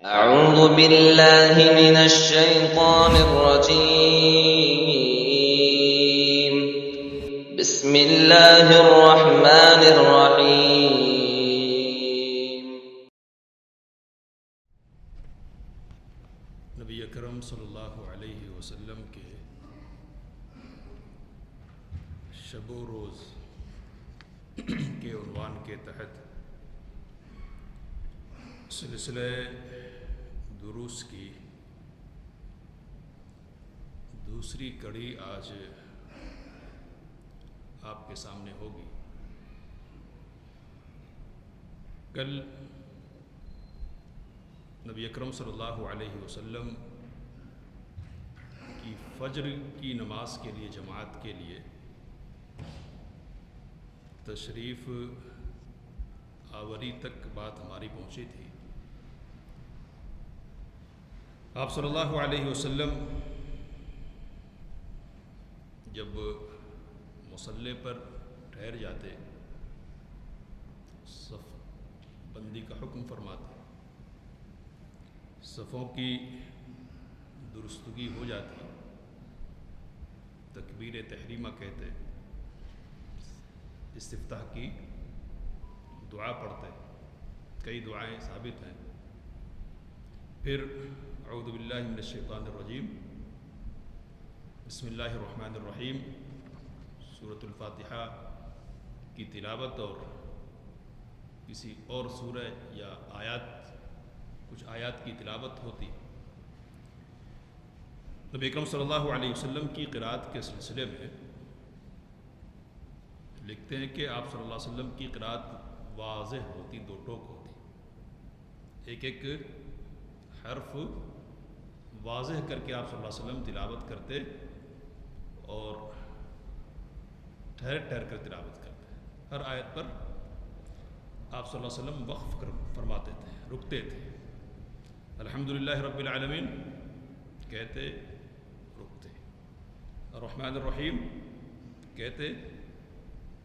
أعوذ بالله من الشيطان الرجيم. بسم الله الرحمن الرحيم. نبی اکرم صلی اللہ علیہ وسلم کے شب و روز کے عنوان کے تحت سلسلہ دروس کی دوسری کڑی آج آپ کے سامنے ہوگی۔ کل نبی اکرم صلی اللہ علیہ وسلم کی فجر کی نماز کے لیے جماعت کے لیے تشریف آوری تک بات ہماری پہنچی تھی۔ آپ صلی اللہ علیہ وسلم جب مصلی پر ٹھہر جاتے، صف بندی کا حکم فرماتے، صفوں کی درستگی ہو جاتی، تکبیر تحریمہ کہتے، استفتاح کی دعا پڑھتے، کئی دعائیں ثابت ہیں، پھر اعوذ باللہ من الشیطان الرجیم، بسم اللہ الرحمن الرحیم، سورۃ الفاتحہ کی تلاوت اور کسی اور سورہ یا کچھ آیات کی تلاوت ہوتی۔ نبی اکرم صلی اللہ علیہ وسلم کی قرأت کے سلسلے میں لکھتے ہیں کہ آپ صلی اللہ علیہ وسلم کی قرأت واضح ہوتی، دو ٹوک ہوتی، ایک ایک حرف واضح کر کے آپ صلی اللہ علیہ وسلم تلاوت کرتے اور ٹھہر ٹھہر کر تلاوت کرتے۔ ہر آیت پر آپ صلی اللہ علیہ وسلم وقف فرماتے تھے، رکتے تھے، الحمدللہ رب العالمین کہتے، رکتے، الرحمن الرحیم کہتے،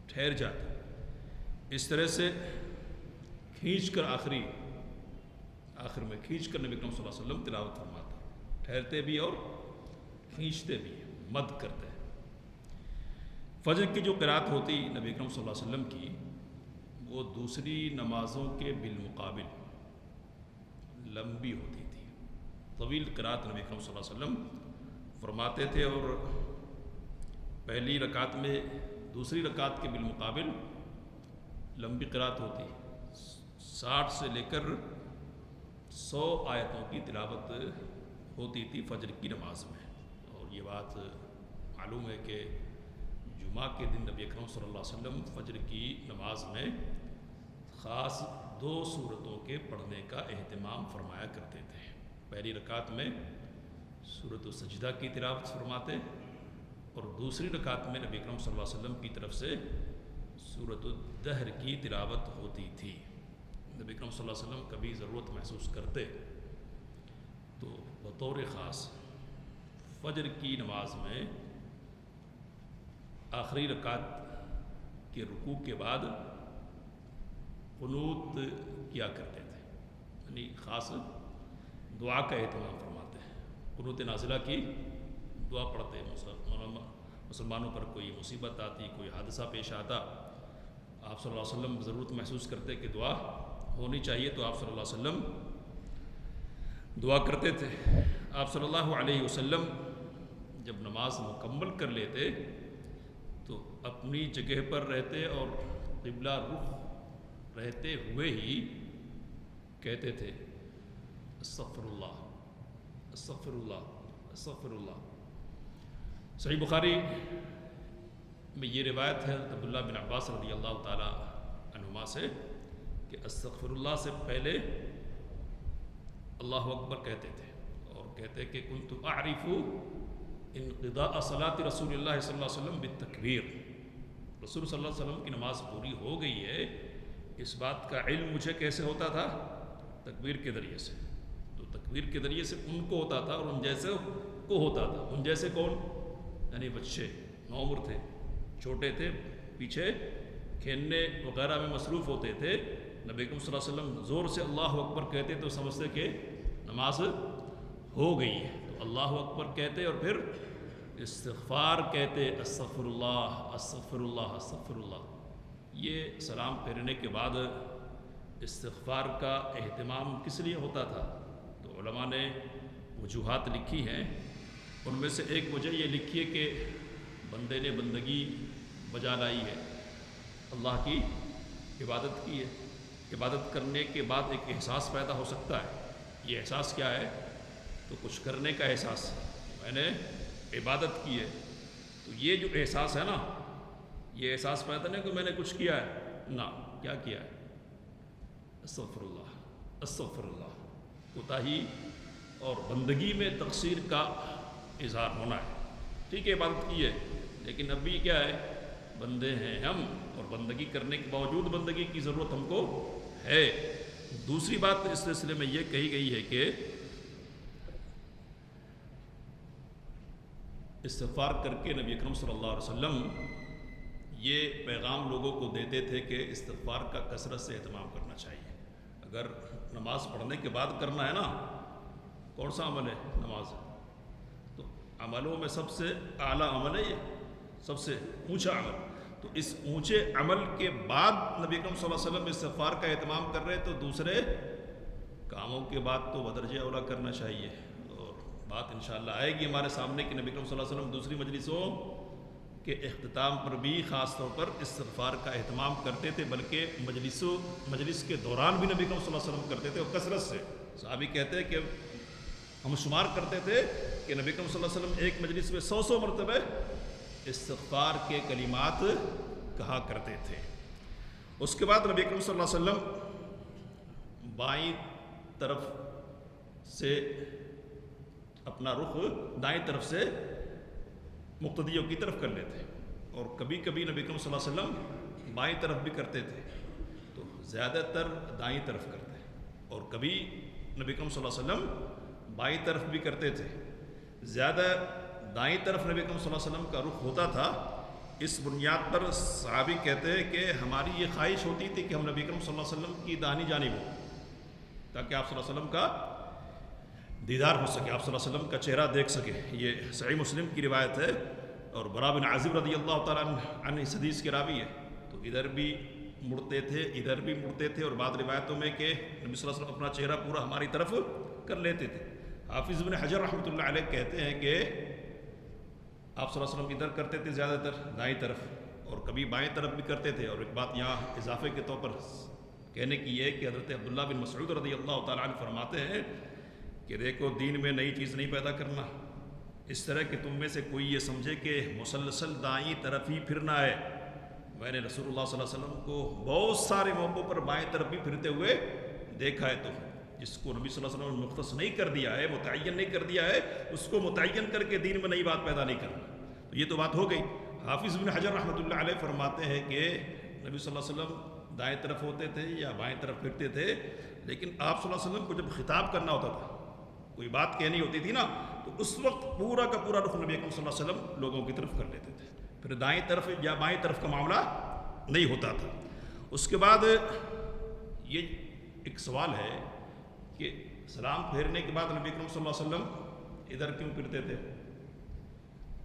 ٹھہر جاتے۔ اس طرح سے کھینچ کر آخر میں کھینچ کر نبی اکرم صلی اللہ علیہ وسلم تلاوت فرماتے، ٹھہرتے بھی اور کھینچتے بھی، مد کرتے۔ فجر کی جو قرأت ہوتی نبی اکرم صلی اللہ علیہ وسلم کی، وہ دوسری نمازوں کے بالمقابل لمبی ہوتی تھی، طویل قرأت نبی اکرم صلی اللہ علیہ وسلم فرماتے تھے، اور پہلی رکعت میں دوسری رکعت کے بالمقابل لمبی قرأت ہوتی، 60 سے لے کر 100 آیتوں کی تلاوت ہوتی تھی فجر کی نماز میں۔ اور یہ بات معلوم ہے کہ جمعہ کے دن نبی اکرم صلی اللہ علیہ وسلم فجر کی نماز میں خاص 2 سورتوں کے پڑھنے کا اہتمام فرمایا کرتے تھے۔ پہلی رکعت میں سورۃ السجدہ کی تلاوت فرماتے، اور دوسری رکعت میں نبی اکرم صلی اللہ علیہ وسلم کی طرف سے سورۃ الدہر کی تلاوت ہوتی تھی۔ نبی اکرم صلی اللہ علیہ وسلم کبھی ضرورت محسوس کرتے تو بطور خاص فجر کی نماز میں آخری رکعت کے رکوع کے بعد قنوت کیا کرتے تھے، یعنی خاص دعا کا اہتمام فرماتے ہیں، قنوت نازلہ کی دعا پڑھتے۔ مسلمانوں پر کوئی مصیبت آتی، کوئی حادثہ پیش آتا، آپ صلی اللہ علیہ وسلم ضرورت محسوس کرتے کہ دعا ہونی چاہیے، تو آپ صلی اللہ علیہ وسلم دعا کرتے تھے۔ آپ صلی اللہ علیہ وسلم جب نماز مکمل کر لیتے تو اپنی جگہ پر رہتے اور قبلہ رخ رہتے ہوئے ہی کہتے تھے استغفر اللہ، استغفر اللہ، استغفر اللہ۔ صحیح بخاری میں یہ روایت ہے عبداللہ بن عباس رضی اللہ تعالی عنہما سے کہ استغفر اللہ سے پہلے اللہ اکبر کہتے تھے، اور کہتے کہ کنت اعرف انقضاء صلاۃ رسول اللہ صلی اللہ علیہ وسلم بالتکبیر، رسول صلی اللہ علیہ وسلم کی نماز پوری ہو گئی ہے، اس بات کا علم مجھے کیسے ہوتا تھا؟ تکبیر کے ذریعے سے۔ تو تکبیر کے ذریعے سے ان کو ہوتا تھا اور ان جیسے کو ہوتا تھا۔ ان جیسے کون؟ یعنی بچے، نوعمر تھے، چھوٹے تھے، پیچھے کھیلنے وغیرہ میں مصروف ہوتے تھے، نبی اکرم صلی اللہ علیہ وسلم زور سے اللہ اکبر کہتے تو سمجھتے کہ نماز ہو گئی ہے، تو اللہ اکبر کہتے اور پھر استغفار کہتے، استغفر اللہ استغفر اللہ استغفر اللہ۔ یہ سلام پھیرنے کے بعد استغفار کا اہتمام کس لیے ہوتا تھا؟ تو علماء نے وجوہات لکھی ہیں، ان میں سے ایک وجہ یہ لکھی ہے کہ بندے نے بندگی بجا لائی ہے، اللہ کی عبادت کی ہے، عبادت کرنے کے بعد ایک احساس پیدا ہو سکتا ہے۔ یہ احساس کیا ہے؟ تو کچھ کرنے کا احساس، میں نے عبادت کی ہے، تو یہ جو احساس ہے نا، یہ احساس پیدا نہیں کہ میں نے کچھ کیا ہے، نہ، کیا کیا ہے؟ استغفر اللہ استغفر اللہ، کوتاہی اور بندگی میں تقصیر کا اظہار ہونا ہے۔ ٹھیک ہے عبادت کی ہے، لیکن اب بھی کیا ہے؟ بندے ہیں ہم، اور بندگی کرنے کے باوجود بندگی کی ضرورت ہم کو ہے۔ دوسری بات اس سلسلے میں یہ کہی گئی ہے کہ استغفار کر کے نبی اکرم صلی اللہ علیہ وسلم یہ پیغام لوگوں کو دیتے تھے کہ استغفار کا کثرت سے اہتمام کرنا چاہیے۔ اگر نماز پڑھنے کے بعد کرنا ہے نا، کون سا عمل ہے؟ نماز، تو عملوں میں سب سے اعلیٰ عمل ہے، یہ سب سے اونچا عمل۔ تو اس اونچے عمل کے بعد نبی اکرم صلی اللہ علیہ وسلم استغفار کا اہتمام کر رہے، تو دوسرے کاموں کے بعد تو بدرجہ اولا کرنا چاہیے۔ اور بات انشاءاللہ آئے گی ہمارے سامنے کہ نبی اکرم صلی اللہ علیہ وسلم دوسری مجلسوں کے اختتام پر بھی خاص طور پر استغفار کا اہتمام کرتے تھے، بلکہ مجلس کے دوران بھی نبی اکرم صلی اللہ علیہ وسلم کرتے تھے، اور کثرت سے۔ صحابی کہتے ہیں کہ ہم شمار کرتے تھے کہ نبی اکرم صلی اللہ علیہ وسلم ایک مجلس میں 100 مرتبہ استغفار کے کلمات کہا کرتے تھے۔ اس کے بعد نبی اکرم صلی اللہ علیہ وسلم بائیں طرف سے اپنا رخ دائیں طرف سے مقتدیوں کی طرف کر لیتے، اور کبھی کبھی نبی اکرم صلی اللہ علیہ وسلم بائیں طرف بھی کرتے تھے، تو زیادہ تر دائیں طرف کرتے، اور کبھی نبی اکرم صلی اللہ علیہ وسلم بائیں طرف بھی کرتے تھے۔ زیادہ دائیں طرف نبی اکرم صلی اللہ علیہ وسلم کا رخ ہوتا تھا۔ اس بنیاد پر صحابی کہتے ہیں کہ ہماری یہ خواہش ہوتی تھی کہ ہم نبی اکرم صلی اللہ علیہ وسلم کی داہنی جانب ہوں، تاکہ آپ صلی اللہ علیہ وسلم کا دیدار ہو سکے، آپ صلی اللہ علیہ وسلم کا چہرہ دیکھ سکے۔ یہ صحیح مسلم کی روایت ہے، اور برا بن عازب رضی اللہ تعالیٰ عنہ اس حدیث کے راوی ہے۔ تو ادھر بھی مڑتے تھے، ادھر بھی مڑتے تھے، اور بعض روایتوں میں کہ نبی صلی اللہ علیہ وسلم اپنا چہرہ پورا ہماری طرف کر لیتے تھے۔ حافظ ابن حجر رحمۃ اللہ علیہ کہتے ہیں کہ آپ صلی اللہ علیہ وسلم ادھر کرتے تھے زیادہ تر دائیں طرف، اور کبھی بائیں طرف بھی کرتے تھے۔ اور ایک بات یہاں اضافے کے طور پر کہنے کی یہ ہے کہ حضرت عبداللہ بن مسعود رضی اللہ تعالیٰ عنہ فرماتے ہیں کہ دیکھو، دین میں نئی چیز نہیں پیدا کرنا، اس طرح کہ تم میں سے کوئی یہ سمجھے کہ مسلسل دائیں طرف ہی پھرنا ہے۔ میں نے رسول اللہ صلی اللہ علیہ وسلم کو بہت سارے موقعوں پر بائیں طرف بھی پھرتے ہوئے دیکھا ہے، تو جس کو نبی صلی اللہ علیہ وسلم نے مختص نہیں کر دیا ہے، متعین نہیں کر دیا ہے، اس کو متعین کر کے دین میں نئی بات پیدا نہیں کرنا۔ تو یہ تو بات ہو گئی۔ حافظ ابن حجر رحمۃ اللہ علیہ فرماتے ہیں کہ نبی صلی اللہ علیہ وسلم دائیں طرف ہوتے تھے یا بائیں طرف پھرتے تھے، لیکن آپ صلی اللہ علیہ وسلم کو جب خطاب کرنا ہوتا تھا، کوئی بات کہنی ہوتی تھی نا، تو اس وقت پورا کا پورا رخ نبی اکرم صلی اللہ علیہ وسلم لوگوں کی طرف کر لیتے تھے، پھر دائیں طرف یا بائیں طرف کا معاملہ نہیں ہوتا تھا۔ اس کے بعد یہ ایک سوال ہے کہ سلام پھیرنے کے بعد نبی اکرم صلی اللہ علیہ وسلم ادھر کیوں پھرتے تھے،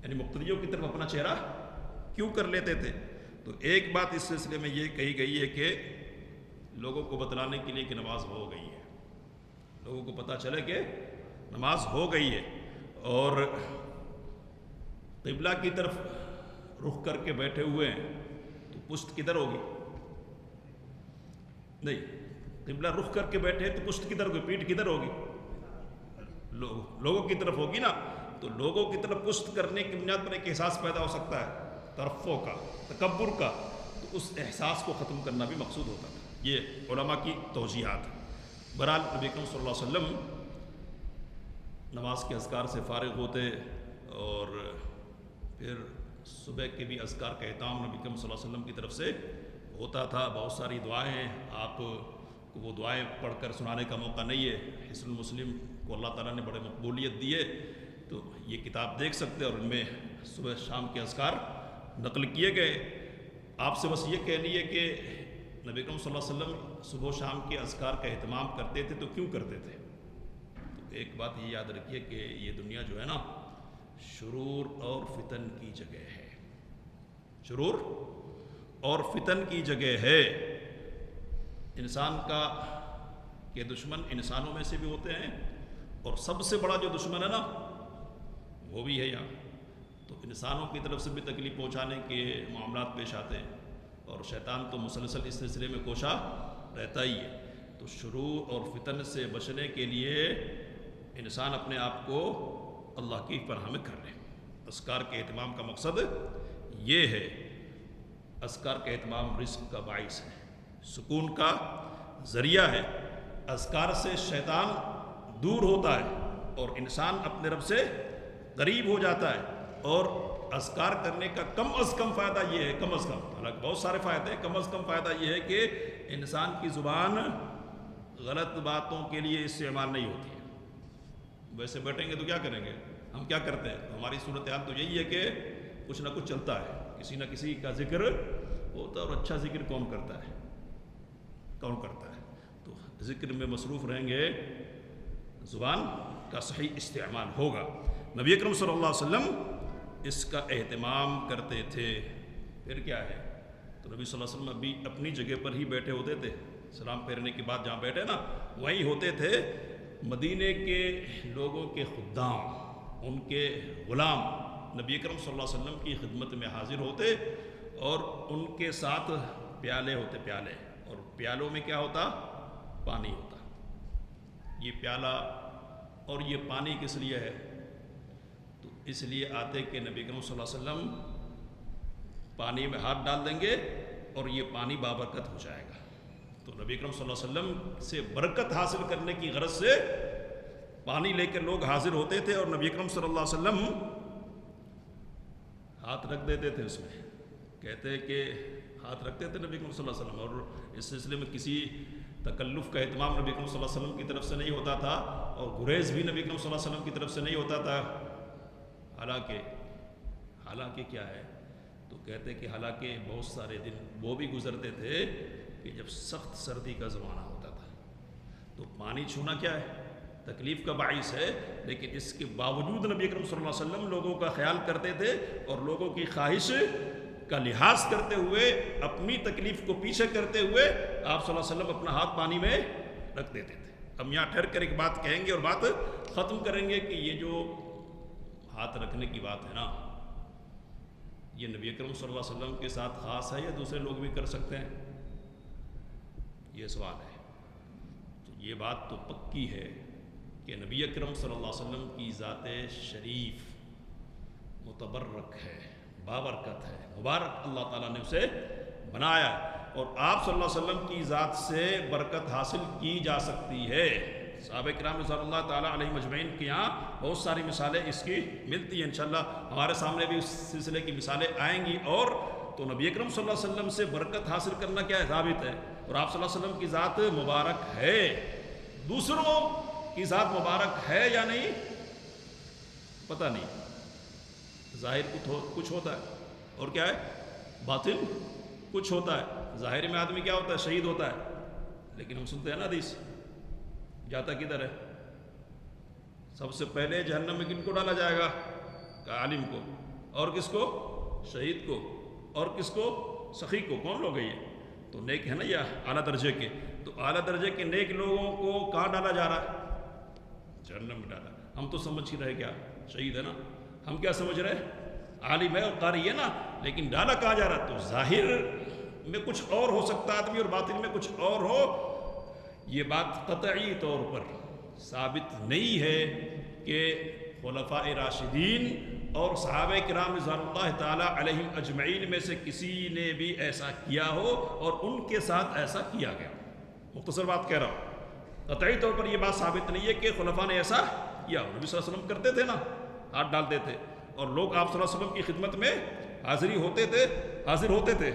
یعنی مقتدیوں کی طرف اپنا چہرہ کیوں کر لیتے تھے؟ تو ایک بات اس سلسلے میں یہ کہی گئی ہے کہ لوگوں کو بتلانے کے لیے کہ نماز ہو گئی ہے، لوگوں کو پتہ چلے کہ نماز ہو گئی ہے، اور قبلہ کی طرف رخ کر کے بیٹھے ہوئے ہیں، تو پشت کدھر ہوگی؟ نہیں، قبلہ رخ کر کے بیٹھے تو پشت کدھر ہوگی، پیٹھ کدھر ہوگی؟ لوگوں کی طرف ہوگی نا۔ تو لوگوں کی طرف پشت کرنے کی بنیاد پر ایک احساس پیدا ہو سکتا ہے ترفع کا، تکبر کا، تو اس احساس کو ختم کرنا بھی مقصود ہوتا تھا۔ یہ علماء کی توجیحات ہیں۔ بہرحال نبی اکرم صلی اللہ علیہ وسلم نماز کے اذکار سے فارغ ہوتے، اور پھر صبح کے بھی اذکار کا اہتمام نبی اکرم صلی اللہ علیہ وسلم کی طرف سے ہوتا تھا۔ بہت ساری دعائیں ہیں، آپ کو وہ دعائیں پڑھ کر سنانے کا موقع نہیں ہے۔ حصن المسلم کو اللہ تعالیٰ نے بڑے مقبولیت دی ہے، تو یہ کتاب دیکھ سکتے ہیں، اور ان میں صبح شام کے اذکار نقل کیے گئے۔ آپ سے بس یہ کہنی ہے کہ نبی اکرم صلی اللہ علیہ وسلم صبح و شام کے اذکار کا اہتمام کرتے تھے، تو کیوں کرتے تھے؟ ایک بات یہ یاد رکھیے کہ یہ دنیا جو ہے نا شرور اور فتن کی جگہ ہے، شرور اور فتن کی جگہ ہے۔ انسان کا کے دشمن انسانوں میں سے بھی ہوتے ہیں، اور سب سے بڑا جو دشمن ہے نا وہ بھی ہے یہاں۔ تو انسانوں کی طرف سے بھی تکلیف پہنچانے کے معاملات پیش آتے ہیں، اور شیطان تو مسلسل اس سلسلے میں کوشاں رہتا ہی ہے۔ تو شرور اور فتن سے بچنے کے لیے انسان اپنے آپ کو اللہ کی پناہ میں کر لے۔ اذکار کے اہتمام کا مقصد یہ ہے۔ اذکار کا اہتمام رزق کا باعث ہے، سکون کا ذریعہ ہے۔ اذکار سے شیطان دور ہوتا ہے اور انسان اپنے رب سے قریب ہو جاتا ہے۔ اور اذکار کرنے کا کم از کم فائدہ یہ ہے، کم از کم، حالانکہ بہت سارے فائدے ہیں، کم از کم فائدہ یہ ہے کہ انسان کی زبان غلط باتوں کے لیے استعمال نہیں ہوتی ہے۔ ویسے بیٹھیں گے تو کیا کریں گے؟ ہم کیا کرتے ہیں؟ ہماری صورتحال تو یہی ہے کہ کچھ نہ کچھ چلتا ہے، کسی نہ کسی کا ذکر ہوتا ہے، اور اچھا ذکر کون کرتا ہے؟ کون کرتا ہے؟ تو ذکر میں مصروف رہیں گے، زبان کا صحیح استعمال ہوگا۔ نبی اکرم صلی اللہ علیہ وسلم اس کا اہتمام کرتے تھے۔ پھر کیا ہے؟ تو نبی صلی اللہ علیہ وسلم ابھی اپنی جگہ پر ہی بیٹھے ہوتے تھے، سلام پھیرنے کے بعد جہاں بیٹھے نا وہیں ہوتے تھے۔ مدینے کے لوگوں کے خدام، ان کے غلام نبی اکرم صلی اللہ علیہ وسلم کی خدمت میں حاضر ہوتے، اور ان کے ساتھ پیالے ہوتے، پیالے، اور پیالوں میں کیا ہوتا؟ پانی ہوتا۔ یہ پیالہ اور یہ پانی کس لیے ہے؟ تو اس لیے آتے کہ نبی اکرم صلی اللہ علیہ وسلم پانی میں ہاتھ ڈال دیں گے اور یہ پانی بابرکت ہو جائے گا۔ تو نبی اکرم صلی اللہ علیہ وسلم سے برکت حاصل کرنے کی غرض سے پانی لے کر لوگ حاضر ہوتے تھے، اور نبی اکرم صلی اللہ علیہ وسلم ہاتھ رکھ دیتے تھے اس میں۔ کہتے کہ ہاتھ رکھتے تھے نبی اکرم صلی اللہ علیہ وسلم، اور اس سلسلے میں کسی تکلف کا اہتمام نبی اکرم صلی اللہ علیہ وسلم کی طرف سے نہیں ہوتا تھا، اور گریز بھی نبی اکرم صلی اللہ علیہ وسلم کی طرف سے نہیں ہوتا تھا۔ حالانکہ کیا ہے؟ تو کہتے کہ حالانکہ بہت سارے دن وہ بھی گزرتے تھے کہ جب سخت سردی کا زمانہ ہوتا تھا، تو پانی چھونا کیا ہے؟ تکلیف کا باعث ہے، لیکن اس کے باوجود نبی اکرم صلی اللہ علیہ وسلم لوگوں کا خیال کرتے تھے، اور لوگوں کی خواہش کا لحاظ کرتے ہوئے، اپنی تکلیف کو پیچھے کرتے ہوئے آپ صلی اللہ علیہ وسلم اپنا ہاتھ پانی میں رکھ دیتے تھے۔ ہم یہاں ٹھہر کر ایک بات کہیں گے اور بات ختم کریں گے کہ یہ جو ہاتھ رکھنے کی بات ہے نا، یہ نبی اکرم صلی اللہ علیہ وسلم کے ساتھ خاص ہے یا دوسرے لوگ بھی کر سکتے ہیں؟ یہ سوال ہے۔ تو یہ بات تو پکی ہے کہ نبی اکرم صلی اللہ علیہ وسلم کی ذات شریف متبرک ہے، بابرکت ہے، مبارک اللہ تعالیٰ نے اسے بنایا ہے، اور آپ صلی اللہ علیہ وسلم کی ذات سے برکت حاصل کی جا سکتی ہے۔ صحابہ کرام رضوان اللہ تعالیٰ علیہ مجمعین کے یہاں بہت ساری مثالیں اس کی ملتی ہیں، انشاءاللہ ہمارے سامنے بھی اس سلسلے کی مثالیں آئیں گی۔ اور تو نبی اکرم صلی اللہ علیہ وسلم سے برکت حاصل کرنا کیا ہے؟ ثابت ہے، اور آپ صلی اللہ علیہ وسلم کی ذات مبارک ہے۔ دوسروں کی ذات مبارک ہے یا نہیں پتہ نہیں، ظاہر کچھ ہوتا ہے اور کیا ہے؟ باطن کچھ ہوتا ہے۔ ظاہر میں آدمی کیا ہوتا ہے؟ شہید ہوتا ہے، لیکن ہم سنتے ہیں نا حدیث، جاتا کدھر ہے؟ سب سے پہلے جہنم میں کن کو ڈالا جائے گا؟ عالم کو، اور کس کو؟ شہید کو، اور کس کو؟ سخی کو۔ کون لوگ ہیں یہ؟ تو نیک ہے نا، یہ اعلیٰ درجے کے۔ تو اعلیٰ درجے کے نیک لوگوں کو کہاں ڈالا جا رہا ہے؟ جہنم میں ڈالا۔ ہم تو سمجھ ہی رہے کیا؟ شہید ہے نا۔ ہم کیا سمجھ رہے؟ عالم ہے اور قاری ہے نا، لیکن ڈالا کہاں جا رہا ہے؟ تو ظاہر میں کچھ اور ہو سکتا آدمی اور باطن میں کچھ اور ہو۔ یہ بات قطعی طور پر ثابت نہیں ہے کہ خلفاء راشدین اور صحابہ کرام رضوان اللہ تعالیٰ علیہم اجمعین میں سے کسی نے بھی ایسا کیا ہو اور ان کے ساتھ ایسا کیا گیا۔ مختصر بات کہہ رہا ہوں، قطعی طور پر یہ بات ثابت نہیں ہے کہ خلفاء نے ایسا کیا ہو۔ نبی صلی اللہ علیہ وسلم کرتے تھے نا، ہاتھ ڈالتے تھے، اور لوگ آپ صلی اللہ علیہ وسلم کی خدمت میں حاضر ہوتے تھے۔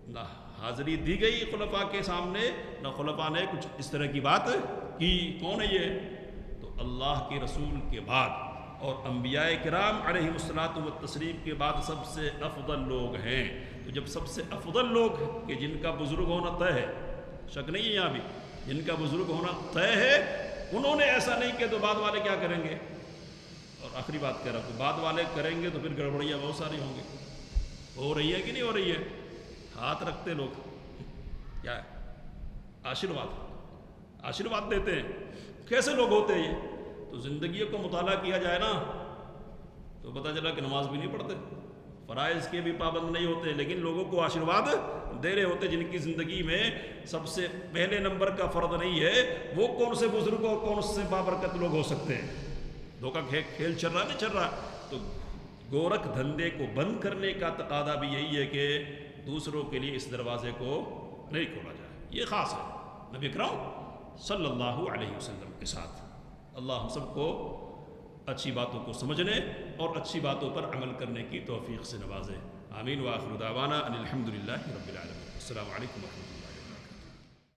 نہ حاضری دی گئی خلفاء کے سامنے، نہ خلفاء نے کچھ اس طرح کی بات کی۔ کون ہے یہ؟ تو اللہ کے رسول کے بعد اور انبیاء کرام علیہم الصلوۃ والتسلیم کے بعد سب سے افضل لوگ ہیں۔ تو جب سب سے افضل لوگ کہ جن کا بزرگ ہونا طے ہے، شک نہیں ہے یہاں بھی، جن کا بزرگ ہونا طے ہے، انہوں نے ایسا نہیں کیا تو بعد والے کیا کریں گے؟ اور آخری بات کہہ رہا ہوں، بعد والے کریں گے تو پھر گڑبڑیاں بہت ساری ہوں گی. ہو رہی ہے کہ نہیں ہو رہی ہے؟ ہاتھ رکھتے لوگ کیا ہے؟ آشرواد دیتے ہیں. کیسے لوگ ہوتے ہیں یہ؟ تو زندگی کو مطالعہ کیا جائے نا تو پتہ چلا کہ نماز بھی نہیں پڑھتے، فرائض کے بھی پابند نہیں ہوتے، لیکن لوگوں کو آشرواد دے رہے ہوتے جن کی زندگی میں سب سے پہلے نمبر کا فرد نہیں ہے. وہ کون سے بزرگ اور کون سے بابرکت لوگ ہو سکتے ہیں؟ دھوکہ کھیل چل رہا نہیں چل رہا. تو گورکھ دھندے کو بند کرنے کا تقاضا بھی یہی ہے کہ دوسروں کے لیے اس دروازے کو نہیں کھولا جائے. یہ خاص ہے نبی اکرم صلی اللہ علیہ وسلم کے ساتھ. اللہ ہم سب کو اچھی باتوں کو سمجھنے اور اچھی باتوں پر عمل کرنے کی توفیق سے نوازے. آمین. وآخر دعوانا ان الحمد للہ رب العالمین. السلام علیکم ورحمۃ اللہ.